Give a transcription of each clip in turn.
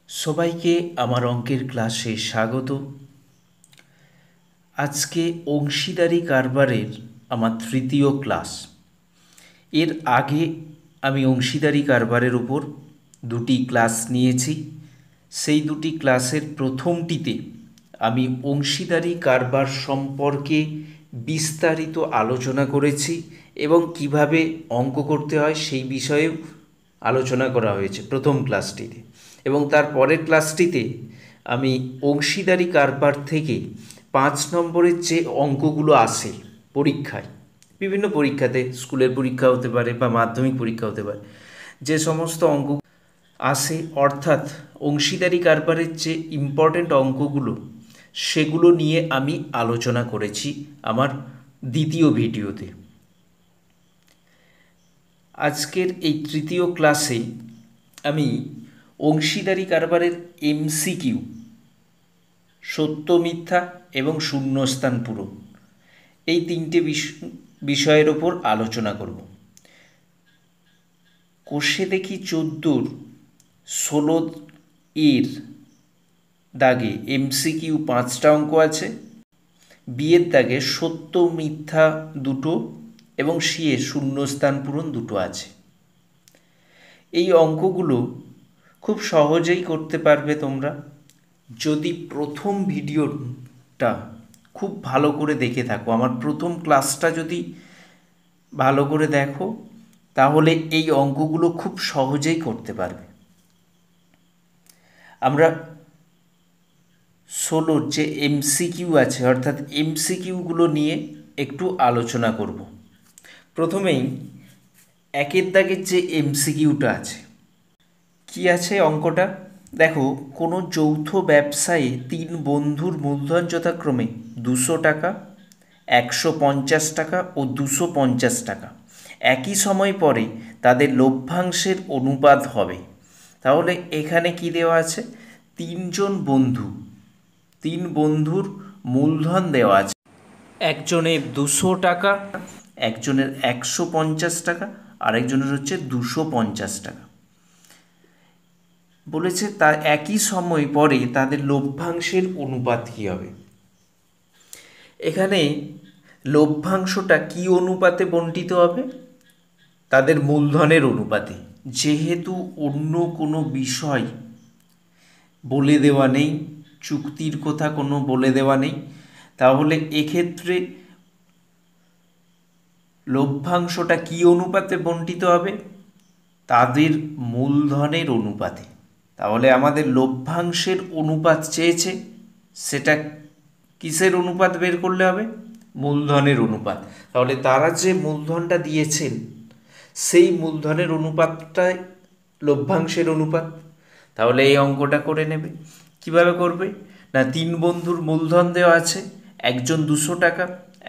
সবাইকে আমার অঙ্কের ক্লাসে স্বাগত। আজকে অংশীদারি কারবারের আমার তৃতীয় ক্লাস। এর আগে আমি অংশীদারি কারবারের উপর দুটি ক্লাস নিয়েছি। সেই দুটি ক্লাসের প্রথমটিতে আমি অংশীদারি কারবার সম্পর্কে বিস্তারিত আলোচনা করেছি এবং কিভাবে অঙ্ক করতে হয় সেই বিষয়েও আলোচনা করা হয়েছে প্রথম ক্লাসটিতে। এবং তার পরের ক্লাসটিতে আমি অংশীদারি কারবার থেকে 5 নম্বরের যে অঙ্কগুলো আসে পরীক্ষায়, বিভিন্ন পরীক্ষাতে, স্কুলের পরীক্ষা হতে পারে বা মাধ্যমিক পরীক্ষা হতে পারে, যে সমস্ত অঙ্ক আসে অর্থাৎ অংশীদারি কারবারের যে ইম্পর্ট্যান্ট অঙ্কগুলো সেগুলো নিয়ে আমি আলোচনা করেছি আমার দ্বিতীয় ভিডিওতে। আজকের এই তৃতীয় ক্লাসে আমি অংশীদারি কারবারের এমসিকিউ, সত্য মিথ্যা এবং শূন্যস্থান পূরণ, এই তিনটে বিষয়ের ওপর আলোচনা করব। কোষে দেখি 14 16 এর দাগে এমসিকিউ 5টা অঙ্ক আছে, বিয়ের দাগে সত্য মিথ্যা দুটো এবং সিয়ে শূন্যস্থান পূরণ দুটো আছে। এই অঙ্কগুলো খুব সহজেই করতে পারবে তোমরা যদি প্রথম ভিডিওটা খুব ভালো করে দেখে থাকো। আমার প্রথম ক্লাসটা যদি ভালো করে দেখো তাহলে এই অঙ্কগুলো খুব সহজেই করতে পারবে। আমরা 16 যে এমসিকিউ আছে অর্থাৎ এমসিকিউগুলো নিয়ে একটু আলোচনা করব। প্রথমেই একের দাগের যে এমসিকিউটা আছে, কি আছে অঙ্কটা দেখো। কোনো যৌথ ব্যবসায়ে 3 বন্ধুর মূলধন যথাক্রমে 200 টাকা, 150 টাকা ও 250 টাকা। একই সময় পরে তাদের লভ্যাংশের অনুপাত হবে। তাহলে এখানে কি দেওয়া আছে? 3 বন্ধুর মূলধন দেওয়া আছে। একজনের 200 টাকা, একজনের 150 টাকা, আরেকজনের হচ্ছে 250 টাকা। বলেছে তার একই সময় পরে তাদের লভ্যাংশের অনুপাত কী হবে। এখানে লভ্যাংশটা কি অনুপাতে বণ্টিত হবে? তাদের মূলধনের অনুপাতে। যেহেতু অন্য কোনো বিষয় বলে দেওয়া নেই, চুক্তির কথা কোনো বলে দেওয়া নেই, তাহলে এক্ষেত্রে লভ্যাংশটা কি অনুপাতে বণ্টিত হবে? তাদের মূলধনের অনুপাতে। তাহলে আমাদের লভ্যাংশের অনুপাত চেয়েছে, সেটা কিসের অনুপাত বের করলে হবে? মূলধনের অনুপাত। তাহলে তারা যে মূলধনটা দিয়েছেন সেই মূলধনের অনুপাতটাই লভ্যাংশের অনুপাত। তাহলে এই অঙ্কটা করে নেবে। কিভাবে করবে না, 3 বন্ধুর মূলধন দেওয়া আছে, একজন 200 টাকা,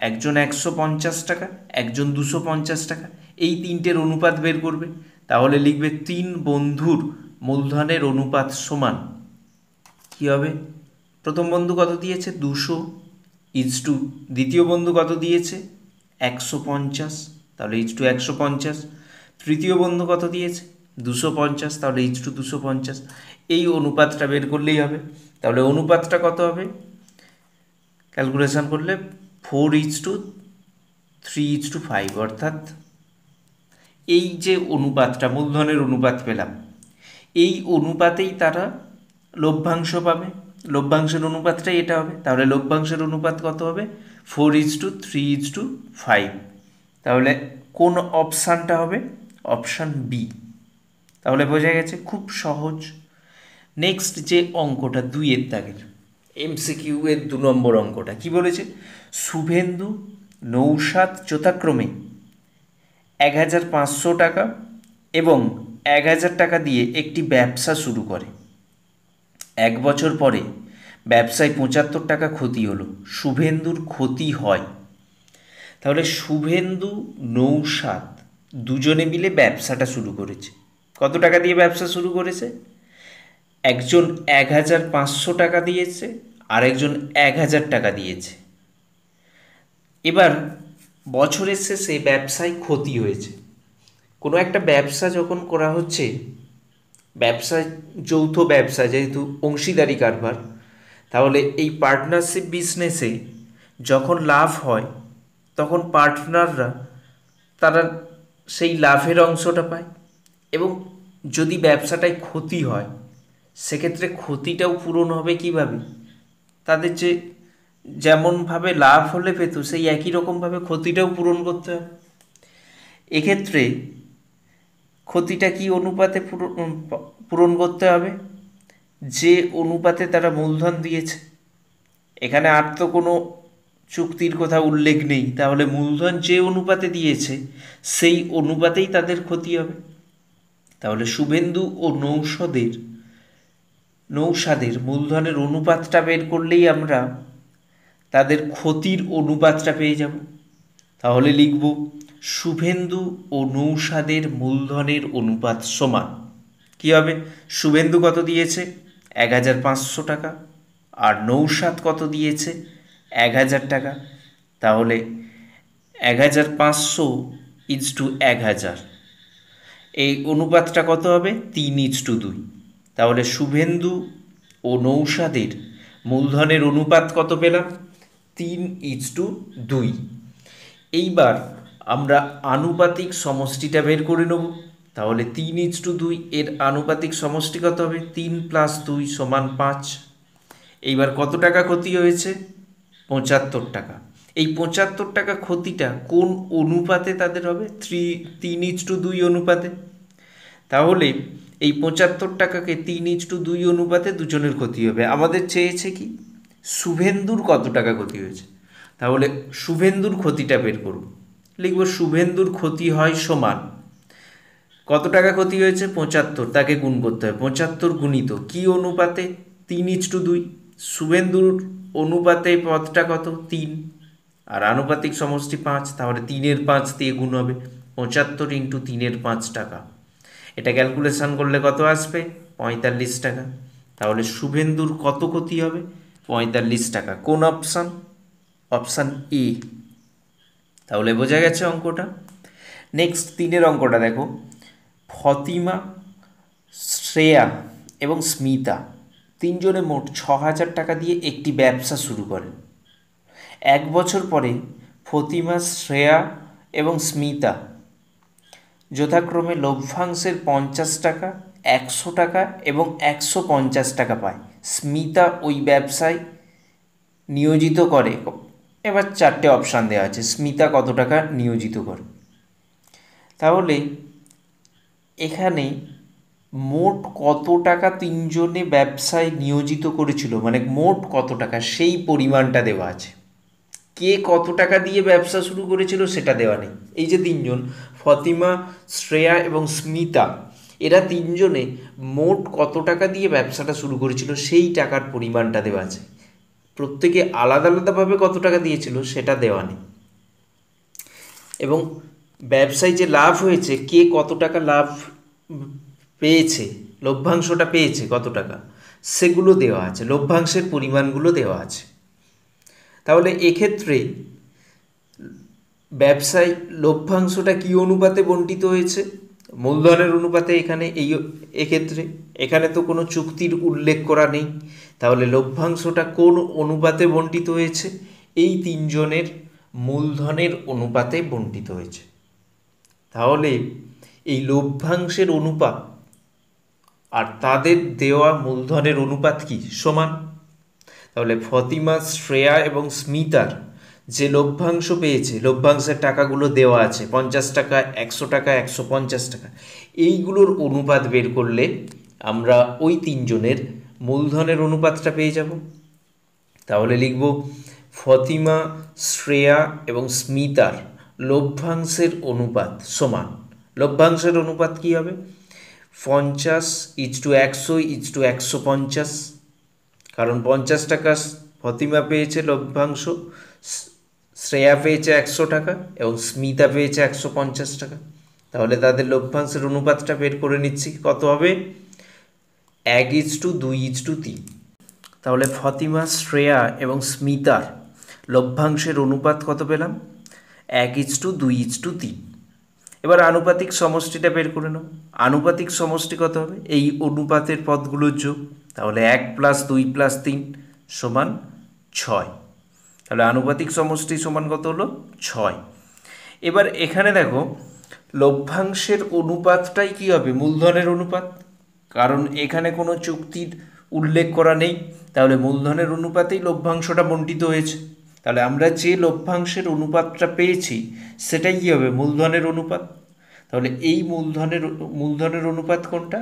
একজন 150 টাকা, একজন 250 টাকা, এই তিনটের অনুপাত বের করবে। তাহলে লিখবে 3 বন্ধুর মূলধনের অনুপাত সমান কী হবে? প্রথম বন্ধু কত দিয়েছে? 200 ইজটু দ্বিতীয় বন্ধু কত দিয়েছে? 150, তাহলে ইজটু 150। তৃতীয় বন্ধু কত দিয়েছে? 250, তাহলে ইজটু 250। এই অনুপাতটা বের করলেই হবে। তাহলে অনুপাতটা কত হবে? ক্যালকুলেশন করলে 4:3:5, অর্থাৎ এই যে অনুপাতটা, মূলধনের অনুপাত পেলাম, এই অনুপাতেই তারা লভ্যাংশ পাবে। লভ্যাংশের অনুপাতটাই এটা হবে। তাহলে লভ্যাংশের অনুপাত কত হবে? 4:3:5। তাহলে কোন অপশানটা হবে? Option B. তাহলে বোঝা গেছে, খুব সহজ। নেক্সট যে অঙ্কটা 2 দাগের এমসিকিউ এর 2 নম্বর অঙ্কটা কি বলেছে? শুভেন্দু নৌসাদ যথাক্রমে 1500 টাকা এবং 1000 টাকা দিয়ে একটি ব্যবসা শুরু করে। 1 বছর পরে ব্যবসায় 75 টাকা ক্ষতি হলো। শুভেন্দুর ক্ষতি হয়। তাহলে শুভেন্দু নৌসাদ দুজনে মিলে ব্যবসাটা শুরু করেছে। কত টাকা দিয়ে ব্যবসা শুরু করেছে? একজন 1500 টাকা দিয়েছে, আরেকজন 1000 টাকা দিয়েছে। এবার বছরের শেষে ব্যবসায় ক্ষতি হয়েছে। কোনো একটা ব্যবসা যখন করা হচ্ছে ব্যবসা, যৌথ ব্যবসা, যেহেতু অংশীদারি কারবার, তাহলে এই পার্টনারশিপ বিজনেসে যখন লাভ হয় তখন পার্টনাররা তারা সেই লাভের অংশটা পায়, এবং যদি ব্যবসাটায় ক্ষতি হয় সেক্ষেত্রে ক্ষতিটাও পূরণ হবে কিভাবে? তাদের যে যেমনভাবে লাভ হলে পেত সেই একই রকমভাবে ক্ষতিটাও পূরণ করতে হবে। এক্ষেত্রে ক্ষতিটা কি অনুপাতে পূরণ করতে হবে? যে অনুপাতে তারা মূলধন দিয়েছে। এখানে আর তো কোনো চুক্তির কথা উল্লেখ নেই, তাহলে মূলধন যে অনুপাতে দিয়েছে সেই অনুপাতেই তাদের ক্ষতি হবে। তাহলে শুভেন্দু ও নৌসাদের মূলধনের অনুপাতটা বের করলেই আমরা তাদের ক্ষতির অনুপাতটা পেয়ে যাব। তাহলে লিখব শুভেন্দু ও নৌসাদের মূলধনের অনুপাত সমান কী হবে? শুভেন্দু কত দিয়েছে? 1500 টাকা, আর নৌসাদ কত দিয়েছে? 1000 টাকা। তাহলে 1500 ইজটু 1000, এই অনুপাতটা কত হবে? 3:2। তাহলে শুভেন্দু ও নৌসাদের মূলধনের অনুপাত কত পেলাম? 3:2। এইবার আমরা আনুপাতিক সমষ্টিটা বের করে নেব। তাহলে 3:2 এর আনুপাতিক সমষ্টি কত হবে? 3 + 2 = 5। এইবার কত টাকা ক্ষতি হয়েছে? 75 টাকা। এই 75 টাকা ক্ষতিটা কোন অনুপাতে তাদের হবে? 3:2 অনুপাতে। তাহলে এই 75 টাকাকে 3:2 অনুপাতে দুজনের ক্ষতি হবে। আমাদের চেয়েছে কি? শুভেন্দুর কত টাকা ক্ষতি হয়েছে। তাহলে শুভেন্দুর ক্ষতিটা বের করব। লিখব শুভেন্দুর ক্ষতি হয় সমান, কত টাকা ক্ষতি হয়েছে? 75, তাকে গুণ করতে হবে। 75 গুণিত কী অনুপাতে? 3:2। শুভেন্দুর অনুপাতে পদটা কত? 3, আর আনুপাতিক সমষ্টি 5, তাহলে 3-এর 5 দিয়ে গুণ হবে। 75 × 3-এর 5 টাকা। এটা ক্যালকুলেশন করলে কত আসবে? 45 টাকা। তাহলে শুভেন্দুর কত ক্ষতি হবে? 45 টাকা। কোন অপশান? Option A. তাহলে বোঝা গেছে অঙ্কটা। নেক্সট 3-এর অঙ্কটা দেখো। ফতিমা, শ্রেয়া এবং স্মিতা তিনজনে মোট 6000 টাকা দিয়ে একটি ব্যবসা শুরু করেন। 1 বছর পরে ফতিমা, শ্রেয়া এবং স্মিতা যথাক্রমে লভ্যাংশের 50 টাকা, 100 টাকা এবং 150 টাকা পায়। স্মিতা ওই ব্যবসায় নিয়োজিত করে, এবার 4টে অপশান দেওয়া আছে, স্মিতা কত টাকা নিয়োজিত করে। তাহলে এখানে মোট কত টাকা তিনজনে ব্যবসায় নিয়োজিত করেছিল, মানে মোট কত টাকা সেই পরিমাণটা দেওয়া আছে। কে কত টাকা দিয়ে ব্যবসা শুরু করেছিল সেটা দেওয়া নেই। এই যে তিনজন, ফতিমা, শ্রেয়া এবং স্মিতা, এরা তিনজনে মোট কত টাকা দিয়ে ব্যবসাটা শুরু করেছিল সেই টাকার পরিমাণটা দেওয়া আছে। প্রত্যেকে আলাদা আলাদাভাবে কত টাকা দিয়েছিল সেটা দেওয়া নেই। এবং ব্যবসায় যে লাভ হয়েছে, কে কত টাকা লাভ পেয়েছে, লভ্যাংশটা পেয়েছে কত টাকা, সেগুলো দেওয়া আছে, লভ্যাংশের পরিমাণগুলো দেওয়া আছে। তাহলে এক্ষেত্রে ব্যবসায় লভ্যাংশটা কী অনুপাতে বণ্টিত হয়েছে? মূলধনের অনুপাতে। এক্ষেত্রে এখানে তো কোনো চুক্তির উল্লেখ করা নেই, তাহলে লভ্যাংশটা কোন অনুপাতে বণ্টিত হয়েছে? এই তিনজনের মূলধনের অনুপাতে বণ্টিত হয়েছে। তাহলে এই লভ্যাংশের অনুপাত আর তাদের দেওয়া মূলধনের অনুপাত কি? সমান। তাহলে ফতিমা, শ্রেয়া এবং স্মিতার যে লভ্যাংশ পেয়েছে, লভ্যাংশের টাকাগুলো দেওয়া আছে, 50 টাকা, 100 টাকা, 150 টাকা, এইগুলোর অনুপাত বের করলে আমরা ওই তিনজনের মূলধনের অনুপাতটা পেয়ে যাব। তাহলে লিখব ফতিমা, শ্রেয়া এবং স্মিতার লভ্যাংশের অনুপাত সমান, লভ্যাংশের অনুপাত কী হবে? 50:100:150, কারণ 50 টাকা ফতিমা পেয়েছে লভ্যাংশ, শ্রেয়া পেয়েছে 100 টাকা এবং স্মিতা পেয়েছে 150 টাকা। তাহলে তাদের লভ্যাংশের অনুপাতটা বের করে নিচ্ছি, কত হবে? 1:2:3। তাহলে ফতিমা, শ্রেয়া এবং স্মিতার লভ্যাংশের অনুপাত কত পেলাম? 1:2:3। এবার আনুপাতিক সমষ্টিটা বের করে নাও। আনুপাতিক সমষ্টি কত হবে? এই অনুপাতের পদগুলোর যোগ। তাহলে 1 + 2 + 3 সমান 6। তাহলে আনুপাতিক সমষ্টি সমান কত হলো? 6। এবার এখানে দেখো লভ্যাংশের অনুপাতটাই কি হবে? মূলধনের অনুপাত, কারণ এখানে কোনো চুক্তির উল্লেখ করা নেই। তাহলে মূলধনের অনুপাতেই লভ্যাংশটা বণ্টিত হয়েছে। তাহলে আমরা যে লভ্যাংশের অনুপাতটা পেয়েছি সেটাই কী হবে? মূলধনের অনুপাত। তাহলে এই মূলধনের অনুপাত কোনটা?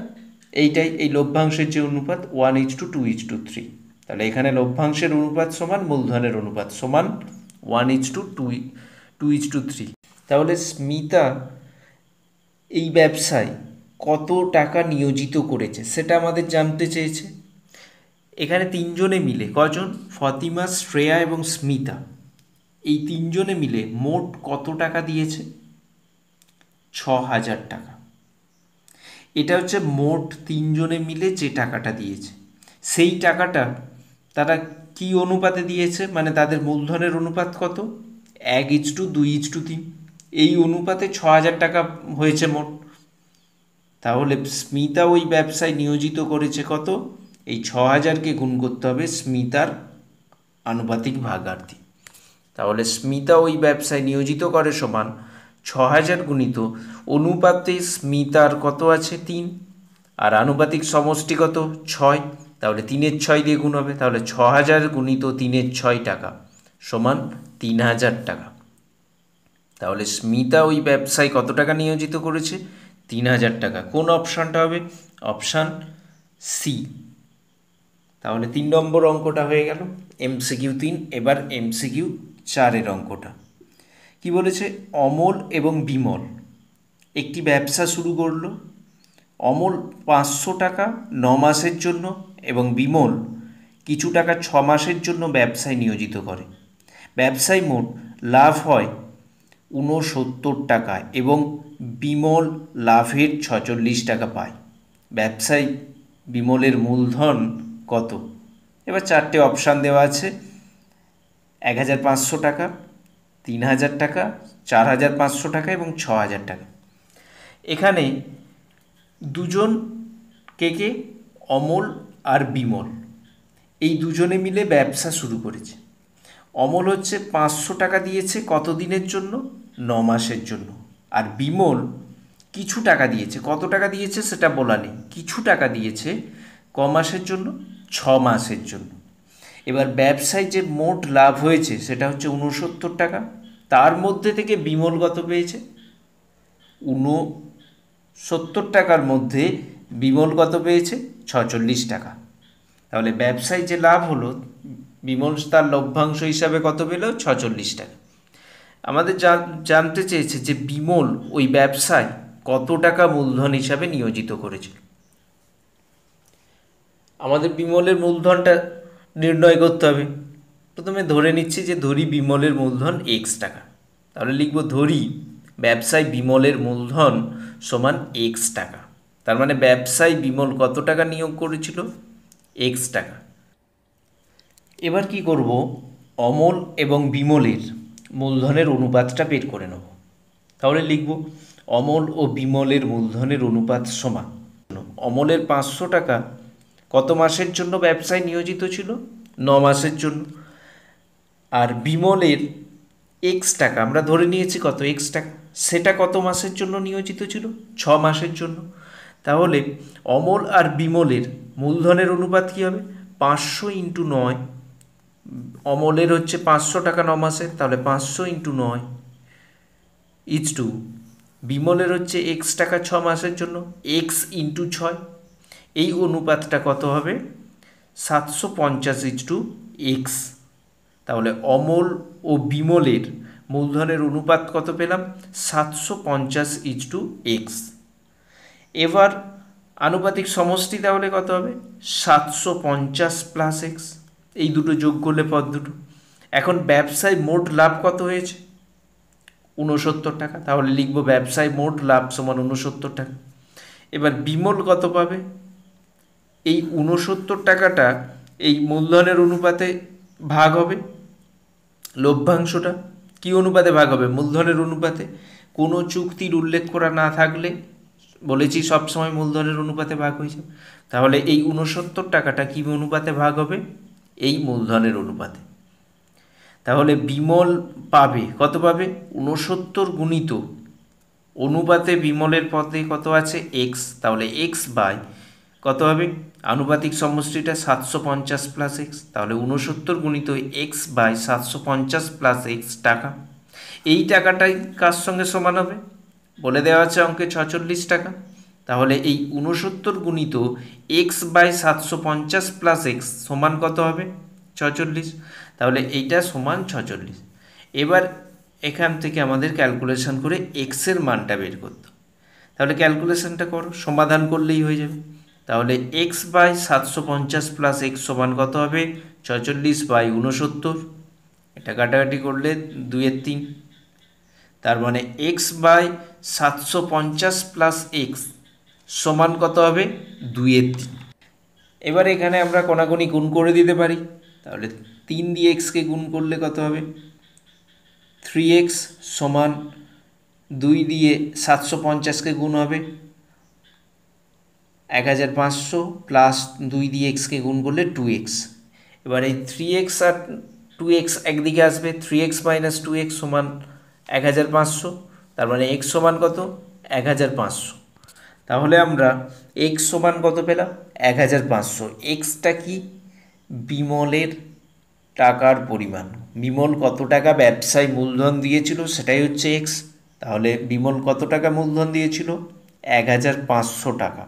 এইটাই, এই লভ্যাংশের যে অনুপাত 1:2:3। তাহলে এখানে লভ্যাংশের অনুপাত সমান মূলধনের অনুপাত সমান 1:2:3। তাহলে স্মিতা এই ব্যবসায় কত টাকা নিয়োজিত করেছে সেটা আমাদের জানতে চেয়েছে। এখানে তিনজনে মিলে, কজন? ফতিমা, শ্রেয়া এবং স্মিতা, এই তিনজনে মিলে মোট কত টাকা দিয়েছে? 6,000 টাকা। এটা হচ্ছে মোট তিনজনে মিলে যে টাকাটা দিয়েছে। সেই টাকাটা তারা কি অনুপাতে দিয়েছে? মানে তাদের মূলধনের অনুপাত কত? 1:2:3। এই অনুপাতে 6,000 টাকা হয়েছে মোট। তাহলে স্মিতা ওই ব্যবসায় নিয়োজিত করেছে কত? এই 6,000কে গুণ করতে হবে স্মিতার আনুপাতিক ভাগার্থী। তাহলে স্মিতা ওই ব্যবসায় নিয়োজিত করে সমান 6,000 গুণিত অনুপাতে স্মিতার কত আছে? 3। আর আনুপাতিক সমষ্টি কত? 6। তাহলে 3-এর 6 দিয়ে গুণ হবে। তাহলে 6,000 গুণিত 3-এর 6 টাকা সমান 3,000 টাকা। তাহলে স্মিতা ওই ব্যবসায় কত টাকা নিয়োজিত করেছে? 3,000 টাকা। কোন অপশানটা হবে? Option C. তাহলে 3 নম্বর অঙ্কটা হয়ে গেল, MCQ 3। এবার MCQ 4-এর অঙ্কটা কি বলেছে? অমল এবং বিমল একটি ব্যবসা শুরু করলো। অমল 500 টাকা 9 মাসের জন্য এবং বিমল কিছু টাকা 6 মাসের জন্য ব্যবসায় নিয়োজিত করে। ব্যবসায় মোট লাভ হয় 69 টাকা এবং বিমল লাভের 46 টাকা পায়। ব্যবসায় বিমলের মূলধন কত? এবার 4টে অপশান দেওয়া আছে, 1,500 টাকা, 3,000 টাকা, 4,500 টাকা এবং 6,000 টাকা। এখানে দুজন কে? অমল আর বিমল, এই দুজনে মিলে ব্যবসা শুরু করেছে। অমল হচ্ছে 500 টাকা দিয়েছে কত দিনের জন্য? 9 মাসের জন্য। আর বিমল কিছু টাকা দিয়েছে। কত টাকা দিয়েছে সেটা বলা নেই, কিছু টাকা দিয়েছে ক মাসের জন্য? 6 মাসের জন্য। এবার ব্যবসায় যে মোট লাভ হয়েছে সেটা হচ্ছে 69 টাকা। তার মধ্যে থেকে বিমল কত পেয়েছে? 69 টাকার মধ্যে বিমল কত পেয়েছে? 46 টাকা। তাহলে ব্যবসায় যে লাভ হলো, বিমল তার লভ্যাংশ হিসাবে কত পেল? 46 টাকা। আমাদের জানতে চেয়েছে যে বিমল ওই ব্যবসায় কত টাকা মূলধন হিসাবে নিয়োজিত করেছিল। আমাদের বিমলের মূলধনটা নির্ণয় করতে হবে। প্রথমে ধরে নিচ্ছি যে ধরি বিমলের মূলধন X টাকা। তাহলে লিখব ধরি ব্যবসায় বিমলের মূলধন সমান X টাকা। তার মানে ব্যবসায় বিমল কত টাকা নিয়োগ করেছিল? X টাকা। এবার কি করব? অমল এবং বিমলের মূলধনের অনুপাতটা বের করে নেব। তাহলে লিখব অমল ও বিমলের মূলধনের অনুপাত সমান, অমলের 500 টাকা কত মাসের জন্য ব্যবসায় নিয়োজিত ছিল? 9 মাসের জন্য। আর বিমলের X টাকা আমরা ধরে নিয়েছি কত? X টাকা, সেটা কত মাসের জন্য নিয়োজিত ছিল? 6 মাসের জন্য। তাহলে অমল আর বিমলের মূলধনের অনুপাত কী হবে? 500 × 9। অমলের হচ্ছে 500 টাকা 9 মাসের, তাহলে 500 × 9 = বিমলের হচ্ছে X টাকা 6 মাসের জন্য, X × 6। এই অনুপাতটা কত হবে? 750 = X। তাহলে অমল ও বিমলের মূলধনের অনুপাত কত পেলাম? 750 = X। এবার আনুপাতিক সমষ্টি তাহলে কত হবে? 750 + X। এই দুটো যোগ করলে পদ দুটো। এখন ব্যবসায় মোট লাভ কত হয়েছে? 69 টাকা। তাহলে লিখব ব্যবসায় মোট লাভ সমান 69 টাকা। এবার বিমল কত পাবে? এই 69 টাকাটা এই মূলধনের অনুপাতে ভাগ হবে। লভ্যাংশটা কি অনুপাতে ভাগ হবে? মূলধনের অনুপাতে। কোনো চুক্তির উল্লেখ করা না থাকলে বলেছি সবসময় মূলধনের অনুপাতে ভাগ হয়ে যাবে। তাহলে এই 69 টাকাটা কী অনুপাতে ভাগ হবে? এই মূলধনের অনুপাতে। তাহলে বিমল পাবে কত পাবে? 69 গুণিত অনুপাতে বিমলের পদে কত আছে? এক্স। তাহলে এক্স বাই কত হবে? আনুপাতিক সমষ্টিটা 750 প্লাস এক্স। তাহলে 69 গুণিত এক্স বাই 750 প্লাস এক্স টাকা। এই টাকাটাই কার সঙ্গে সমান হবে? বলে দেওয়া আছে অঙ্কে 46 টাকা। তাহলে এই 69 গুণিত এক্স বাই 750 প্লাস এক্স সমান কত হবে? 46। তাহলে এইটা সমান 46। এবার এখান থেকে আমাদের ক্যালকুলেশন করে এক্সের মানটা বের করতে হবে। তাহলে ক্যালকুলেশনটা করো, সমাধান করলেই হয়ে যাবে। তাহলে এক্স বাই 750 প্লাস এক্স সমান কত হবে? 46 বাই 69। এটা কাটাকাটি করলে 2-3। তার মানে এক্স বাই 750 প্লাস এক্স সমান কত হবে? 2-3। এবার এখানে আমরা কোনাকুনি গুণ করে দিতে পারি। তাহলে 3 দিয়ে এক্সকে গুণ করলে কত হবে? 3x সমান 2 দিয়ে 750কে গুণ হবে 1500 প্লাস 2 দিয়ে এক্সকে গুণ করলে 2x। এবার এই 3x আর 2x একদিকে আসবে, 3x মাইনাস 2x সমান 1500। তার মানে x সমান কত? 1500। তাহলে আমরা x সমান কত পেলাম? 1500। এক্সটা কি? বিমলের টাকার পরিমাণ। বিমল কত টাকা ব্যবসায় মূলধন দিয়েছিল সেটাই হচ্ছে এক্স। তাহলে বিমল কত টাকা মূলধন দিয়েছিল? 1500 টাকা।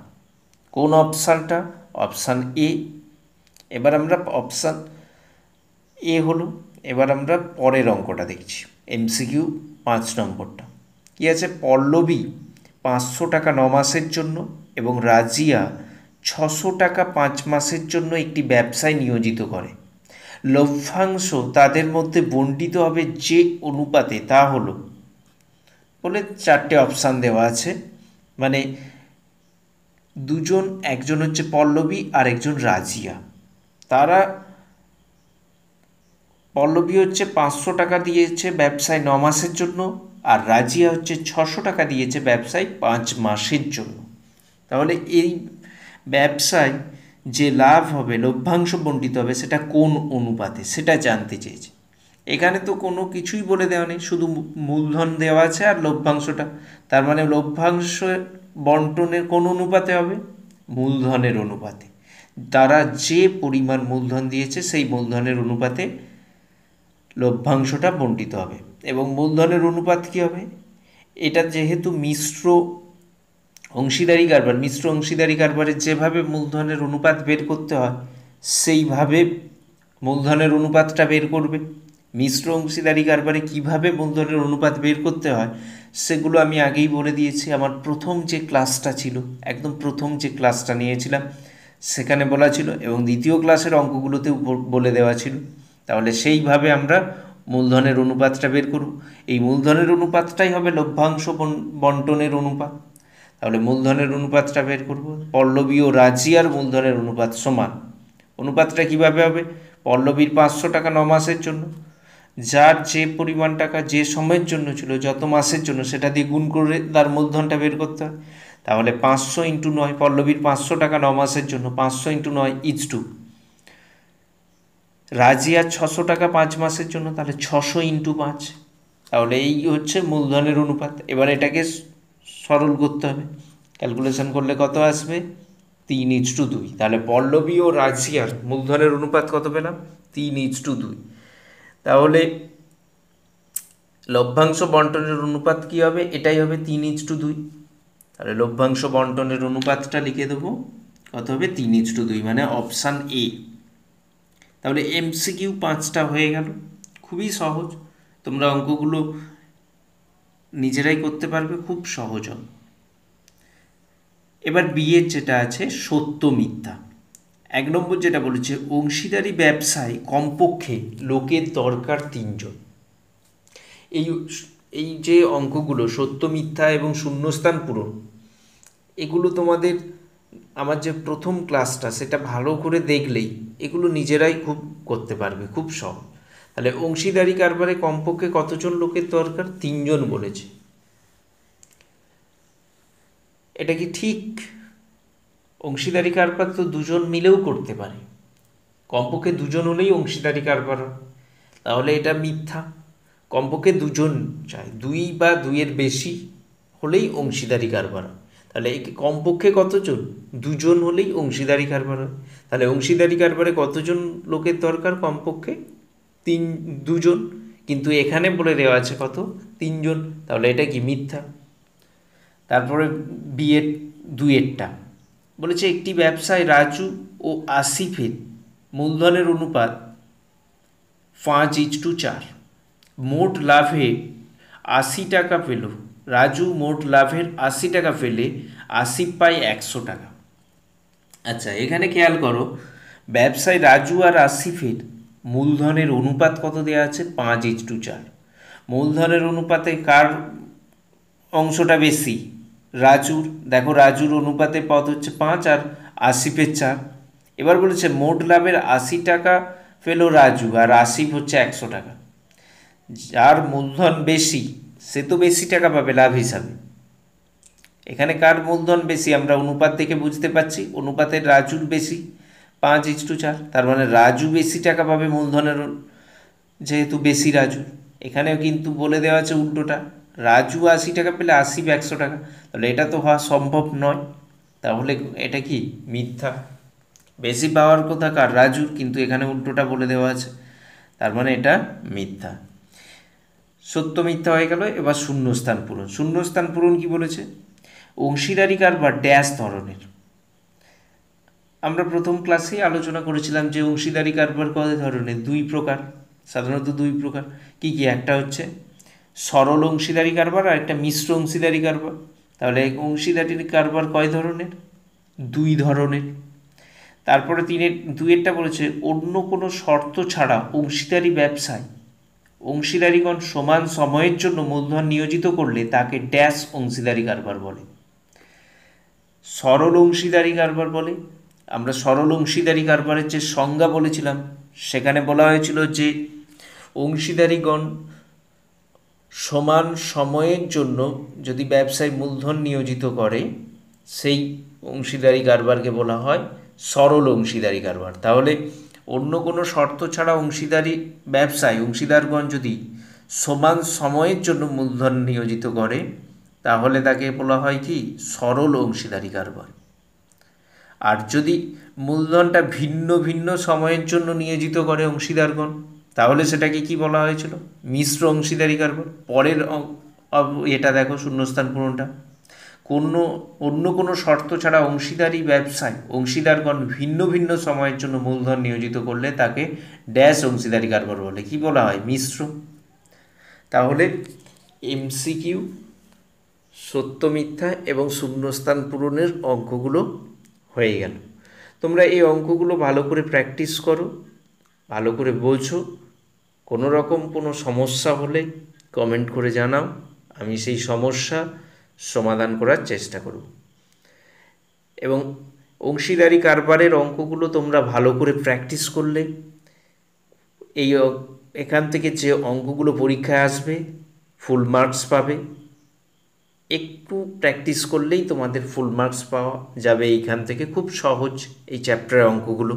কোন অপশানটা? Option A. এবার আমরা অপশান এ হলো। এবার আমরা পরের অঙ্কটা দেখছি, এমসিকিউ 5 নম্বরটা। কি আছে? পল্লবী 500 টাকা 9 মাসের জন্য এবং রাজিয়া 600 টাকা 5 মাসের জন্য একটি ব্যবসায় নিয়োজিত করে। লভ্যাংশ তাদের মধ্যে বণ্টিত হবে যে অনুপাতে তা হলো, বলে 4টে অপশান দেওয়া আছে। মানে দুজন, একজন হচ্ছে পল্লবী আর একজন রাজিয়া। তারা, পল্লবী হচ্ছে 500 টাকা দিয়েছে ব্যবসায় 9 মাসের জন্য, আর রাজিয়া হচ্ছে 600 টাকা দিয়েছে ব্যবসায় 5 মাসের জন্য। তাহলে এই ব্যবসায় যে লাভ হবে, লভ্যাংশ বণ্টিত হবে, সেটা কোন অনুপাতে সেটা জানতে চেয়েছে। এখানে তো কোনো কিছুই বলে দেওয়া নেই, শুধু মূলধন দেওয়া আছে আর লভ্যাংশটা। তার মানে লভ্যাংশ বন্টনের কোন অনুপাতে হবে? মূলধনের অনুপাতে। তারা যে পরিমাণ মূলধন দিয়েছে সেই মূলধনের অনুপাতে লভ্যাংশটা বণ্টিত হবে। এবং মূলধনের অনুপাত কী হবে? এটা যেহেতু মিশ্র অংশীদারি কারবার, মিশ্র অংশীদারি কারবারে যেভাবে মূলধনের অনুপাত বের করতে হয় সেইভাবে মূলধনের অনুপাতটা বের করবে। মিশ্র অংশীদারি কারবারে কীভাবে মূলধনের অনুপাত বের করতে হয় সেগুলো আমি আগেই বলে দিয়েছি। আমার প্রথম যে ক্লাসটা ছিল, একদম প্রথম যে ক্লাসটা নিয়েছিলাম সেখানে বলা ছিল, এবং দ্বিতীয় ক্লাসের অঙ্কগুলোতেও বলে দেওয়া ছিল। তাহলে সেইভাবে আমরা মূলধনের অনুপাতটা বের করব। এই মূলধনের অনুপাতটাই হবে লভ্যাংশ বন্টনের অনুপাত। তাহলে মূলধনের অনুপাতটা বের করব। পল্লবী ও রাজিয়ার মূলধনের অনুপাত সমান, অনুপাতটা কিভাবে হবে? পল্লবীর 500 টাকা 9 মাসের জন্য, যার যে পরিমাণ টাকা যে সময়ের জন্য ছিল, যত মাসের জন্য, সেটা দিয়ে গুণ করে তার মূলধনটা বের করতে হয়। তাহলে 500 ইন্টু 9, পল্লবীর 500 টাকা 9 মাসের জন্য 500 ইন্টু 9 ইজ টু রাজিয়ার 600 টাকা 5 মাসের জন্য, তাহলে 600 ইন্টু 5। তাহলে এই হচ্ছে মূলধনের অনুপাত। এবার এটাকে সরল করতে হবে, ক্যালকুলেশন করলে কত আসবে? 3:2। তাহলে পল্লবী ও রাজিয়ার মূলধনের অনুপাত কত পেলাম? 3:2। তাহলে লভ্যাংশ বন্টনের অনুপাত কি হবে? এটাই হবে 3:2। তাহলে লভ্যাংশ বন্টনের অনুপাতটা লিখে দেবো, কত হবে? 3:2, মানে অপশান এ। তাহলে এমসিকিউ 5টা হয়ে গেল, খুবই সহজ। তোমরা অঙ্কগুলো নিজেরাই করতে পারবে, খুব সহজ অঙ্ক। এবার বিয়ের যেটা আছে সত্য মিথ্যা, 1 নম্বর যেটা বলেছে, অংশীদারি ব্যবসায় কমপক্ষে লোকের দরকার 3 জন। এই যে অঙ্কগুলো সত্য মিথ্যা এবং শূন্যস্থান পূরণ, এগুলো তোমাদের আমার যে প্রথম ক্লাসটা সেটা ভালো করে দেখলেই এগুলো নিজেরাই খুব করতে পারবে, খুব সহজ। তাহলে অংশীদারি কারবারে কমপক্ষে কতজন লোকের দরকার? 3 জন বলেছে। এটা কি ঠিক? অংশীদারি কারবার তো দুজন মিলেও করতে পারে, কমপক্ষে দুজন হলেই অংশীদারি কারবার হয়। তাহলে এটা মিথ্যা। কমপক্ষে দুজন চাই, দুই বা দুইয়ের বেশি হলেই অংশীদারি কারবার হয়। তাহলে কমপক্ষে কতজন? দুজন হলেই অংশীদারি কারবার হয়। তাহলে অংশীদারি কারবারে কতজন লোকের দরকার? কমপক্ষে দুজন। কিন্তু এখানে বলে দেওয়া আছে কত? তিনজন। তাহলে এটা কি মিথ্যা? তারপরে বিয়ের দুইয়েরটা বলেছে, একটি ব্যবসায় রাজু ও আসিফের মূলধনের অনুপাত 5:4। মোট লাভে 80 টাকা পেল রাজু, মোট লাভের 80 টাকা পেলে আসিফ পায় 100 টাকা। আচ্ছা, এখানে খেয়াল করো, ব্যবসায় রাজু আর আসিফের মূলধনের অনুপাত কত দেওয়া আছে? 5:4। মূলধনের অনুপাতে কার অংশটা বেশি? রাজুর। দেখো, রাজুর অনুপাতে পদ হচ্ছে 5 আর আসিফের 4। এবার বলেছে মোট লাভের 80 টাকা পেল রাজু আর আসিফ হচ্ছে 100 টাকা। যার মূলধন বেশি সে তো বেশি টাকা পাবে লাভ হিসাবে। এখানে কার মূলধন বেশি আমরা অনুপাত দেখে বুঝতে পারছি, অনুপাতের রাজুর বেশি 5:4। তার মানে রাজু বেশি টাকা পাবে মূলধনের, যেহেতু বেশি রাজুর। এখানেও কিন্তু বলে দেওয়া আছে উল্টোটা, রাজু 80 টাকা পেলে আসিফ 100 টাকা। তাহলে এটা তো হওয়া সম্ভব নয়। তাহলে এটা কি মিথ্যা? বেশি পাওয়ার কথা কার? রাজুর, কিন্তু এখানে উল্টোটা বলে দেওয়া আছে, তার মানে এটা মিথ্যা। সত্য মিথ্যা হয়ে গেল। এবার শূন্যস্থান পূরণ। শূন্যস্থান পূরণ কি বলেছে? অংশীদারি কারবার ড্যাশ ধরনের। আমরা প্রথম ক্লাসেই আলোচনা করেছিলাম যে অংশীদারি কারবার কত ধরনের? দুই প্রকার, সাধারণত দুই প্রকার। কি কি? একটা হচ্ছে সরল অংশীদারি কারবার আর একটা মিশ্র অংশীদারি কারবার। তাহলে অংশীদারি কারবার কয় ধরনের? দুই ধরনের। তারপরে দুইয়েরটা বলেছে, অন্য কোনো শর্ত ছাড়া অংশীদারি ব্যবসায় অংশীদারিগণ সমান সময়ের জন্য মূলধন নিয়োজিত করলে তাকে ড্যাশ অংশীদারি কারবার বলে। সরল অংশীদারি কারবার বলে। আমরা সরল অংশীদারি কারবারের যে সংজ্ঞা বলেছিলাম সেখানে বলা হয়েছিল যে অংশীদারিগণ সমান সময়ের জন্য যদি ব্যবসায় মূলধন নিয়োজিত করে সেই অংশীদারি কারবারকে বলা হয় সরল অংশীদারি কারবার। তাহলে অন্য কোনো শর্ত ছাড়া অংশীদারি ব্যবসায় অংশীদারগণ যদি সমান সময়ের জন্য মূলধন নিয়োজিত করে তাহলে তাকে বলা হয় কি? সরল অংশীদারি কারবার। আর যদি মূলধনটা ভিন্ন ভিন্ন সময়ের জন্য নিয়োজিত করে অংশীদারগণ তাহলে সেটাকে কি বলা হয়েছিল? মিশ্র অংশীদারি কারবার। পরের এটা দেখো, শূন্যস্থান পূরণটা, অন্য কোনো শর্ত ছাড়া অংশীদারি ব্যবসায় অংশীদারগণ ভিন্ন ভিন্ন সময়ের জন্য মূলধন নিয়োজিত করলে তাকে ড্যাশ অংশীদারি কারবার বলে। কি বলা হয়? মিশ্র। তাহলে এমসিকিউ, সত্য মিথ্যা এবং শূন্যস্থান পূরণের অঙ্কগুলো হয়ে গেল। তোমরা এই অঙ্কগুলো ভালো করে প্র্যাকটিস করো, ভালো করে বোঝো। কোনো রকম কোনো সমস্যা হলে কমেন্ট করে জানাও, আমি সেই সমস্যা সমাধান করার চেষ্টা করব। এবং অংশীদারি কারবারের অঙ্কগুলো তোমরা ভালো করে প্র্যাকটিস করলে এখান থেকে যে অঙ্কগুলো পরীক্ষায় আসবে ফুল মার্কস পাবে। একটু প্র্যাকটিস করলেই তোমাদের ফুল মার্কস পাওয়া যাবে এইখান থেকে। খুব সহজ এই চ্যাপ্টারের অঙ্কগুলো।